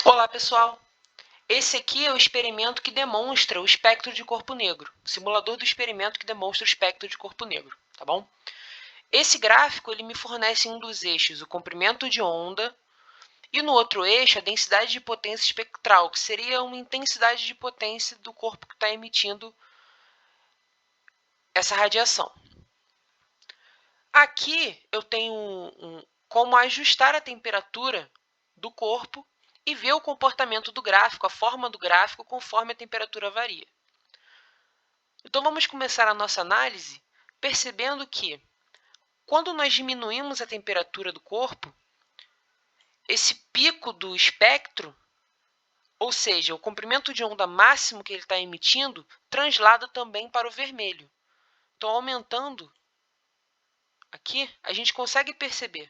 Olá, pessoal! Esse aqui é o experimento que demonstra o espectro de corpo negro, o simulador do experimento que demonstra o espectro de corpo negro, tá bom? Esse gráfico ele me fornece em um dos eixos o comprimento de onda e no outro eixo a densidade de potência espectral, que seria uma intensidade de potência do corpo que está emitindo essa radiação. Aqui eu tenho como ajustar a temperatura do corpo e ver o comportamento do gráfico, a forma do gráfico, conforme a temperatura varia. Então, vamos começar a nossa análise percebendo que, quando nós diminuímos a temperatura do corpo, esse pico do espectro, ou seja, o comprimento de onda máximo que ele está emitindo, translada também para o vermelho. Então, aumentando aqui, a gente consegue perceber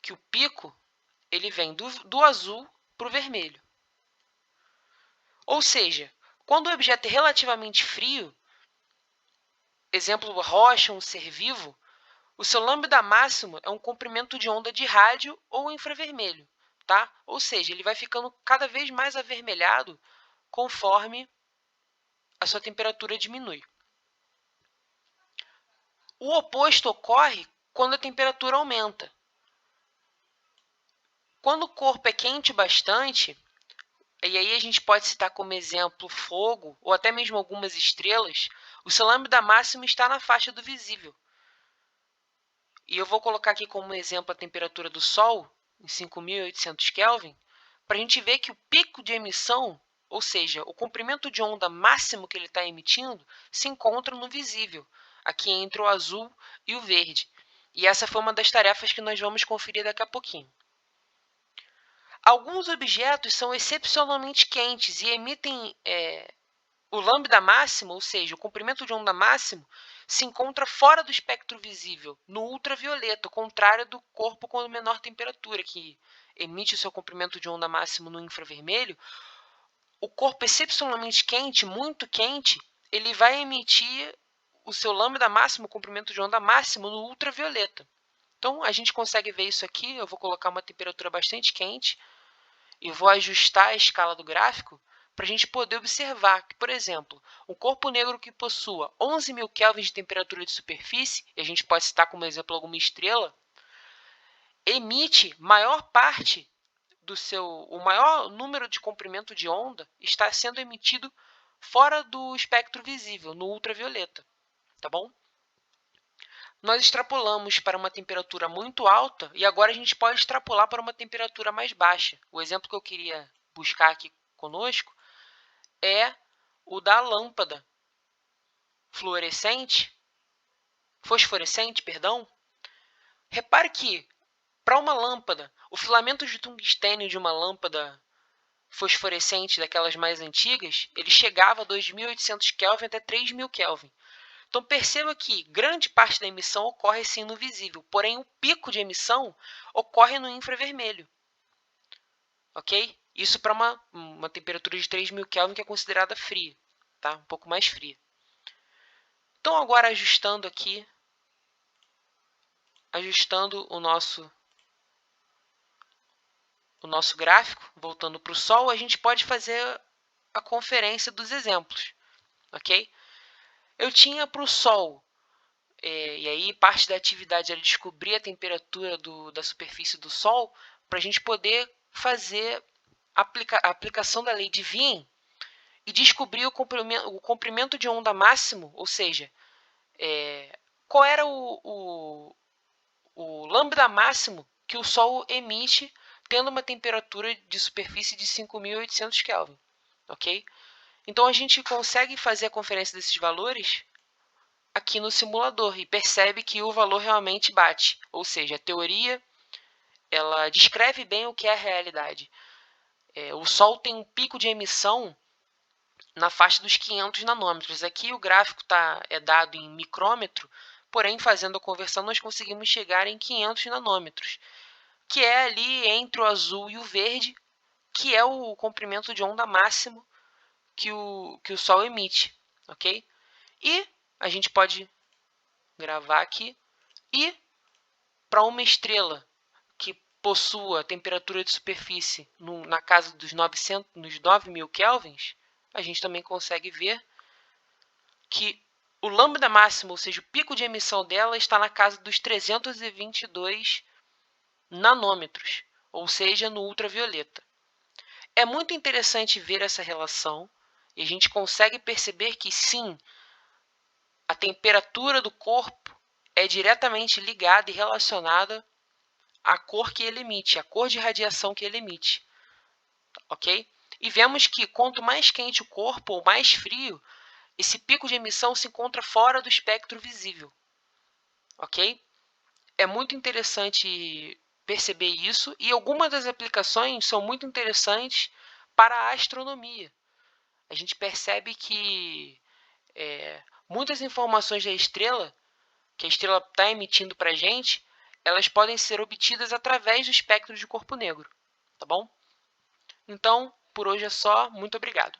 que o pico ele vem do azul para o vermelho. Ou seja, quando o objeto é relativamente frio, exemplo, rocha, um ser vivo, o seu lambda máximo é um comprimento de onda de rádio ou infravermelho, tá? Ou seja, ele vai ficando cada vez mais avermelhado conforme a sua temperatura diminui. O oposto ocorre quando a temperatura aumenta. Quando o corpo é quente bastante, e aí a gente pode citar como exemplo fogo, ou até mesmo algumas estrelas, o seu lambda máximo está na faixa do visível. E eu vou colocar aqui como exemplo a temperatura do Sol, em 5.800 Kelvin, para a gente ver que o pico de emissão, ou seja, o comprimento de onda máximo que ele está emitindo, se encontra no visível, aqui entre o azul e o verde. E essa foi uma das tarefas que nós vamos conferir daqui a pouquinho. Alguns objetos são excepcionalmente quentes e emitem o lambda máximo, ou seja, o comprimento de onda máximo, se encontra fora do espectro visível, no ultravioleta, ao contrário do corpo com menor temperatura, que emite o seu comprimento de onda máximo no infravermelho. O corpo excepcionalmente quente, muito quente, ele vai emitir o seu lambda máximo, o comprimento de onda máximo, no ultravioleta. Então, a gente consegue ver isso aqui. Eu vou colocar uma temperatura bastante quente e vou ajustar a escala do gráfico para a gente poder observar que, por exemplo, um corpo negro que possua 11.000 kelvins de temperatura de superfície, e a gente pode citar como exemplo alguma estrela, emite maior parte o maior número de comprimento de onda está sendo emitido fora do espectro visível, no ultravioleta, tá bom? Nós extrapolamos para uma temperatura muito alta e agora a gente pode extrapolar para uma temperatura mais baixa. O exemplo que eu queria buscar aqui conosco é o da lâmpada fosforescente, perdão. Repare que, para uma lâmpada, o filamento de tungstênio de uma lâmpada fosforescente, daquelas mais antigas, ele chegava a 2.800 Kelvin até 3.000 Kelvin. Então, perceba que grande parte da emissão ocorre sim no visível, porém o pico de emissão ocorre no infravermelho. Ok? Isso para uma temperatura de 3.000 Kelvin que é considerada fria, tá? Um pouco mais fria. Então, agora ajustando aqui, o nosso gráfico, voltando para o Sol, a gente pode fazer a conferência dos exemplos, ok? Eu tinha para o Sol, e aí parte da atividade era descobrir a temperatura da superfície do Sol, para a gente poder fazer a aplicação da lei de Wien e descobrir o comprimento de onda máximo, ou seja, qual era o lambda máximo que o Sol emite tendo uma temperatura de superfície de 5.800 Kelvin, ok? Então, a gente consegue fazer a conferência desses valores aqui no simulador e percebe que o valor realmente bate, ou seja, a teoria ela descreve bem o que é a realidade. O Sol tem um pico de emissão na faixa dos 500 nanômetros. Aqui o gráfico é dado em micrômetro, porém, fazendo a conversão, nós conseguimos chegar em 500 nanômetros, que é ali entre o azul e o verde, que é o comprimento de onda máximo que o Sol emite, ok? E a gente pode gravar aqui, e para uma estrela que possua temperatura de superfície na casa dos 9.000 kelvins, a gente também consegue ver que o lambda máximo, ou seja, o pico de emissão dela, está na casa dos 322 nanômetros, ou seja, no ultravioleta. É muito interessante ver essa relação e a gente consegue perceber que sim, a temperatura do corpo é diretamente ligada e relacionada à cor que ele emite, à cor de radiação que ele emite, ok? E vemos que quanto mais quente o corpo ou mais frio, esse pico de emissão se encontra fora do espectro visível, ok? É muito interessante perceber isso e algumas das aplicações são muito interessantes para a astronomia. A gente percebe que muitas informações da estrela, que a estrela está emitindo para a gente, elas podem ser obtidas através do espectro de corpo negro, tá bom? Então, por hoje é só. Muito obrigado.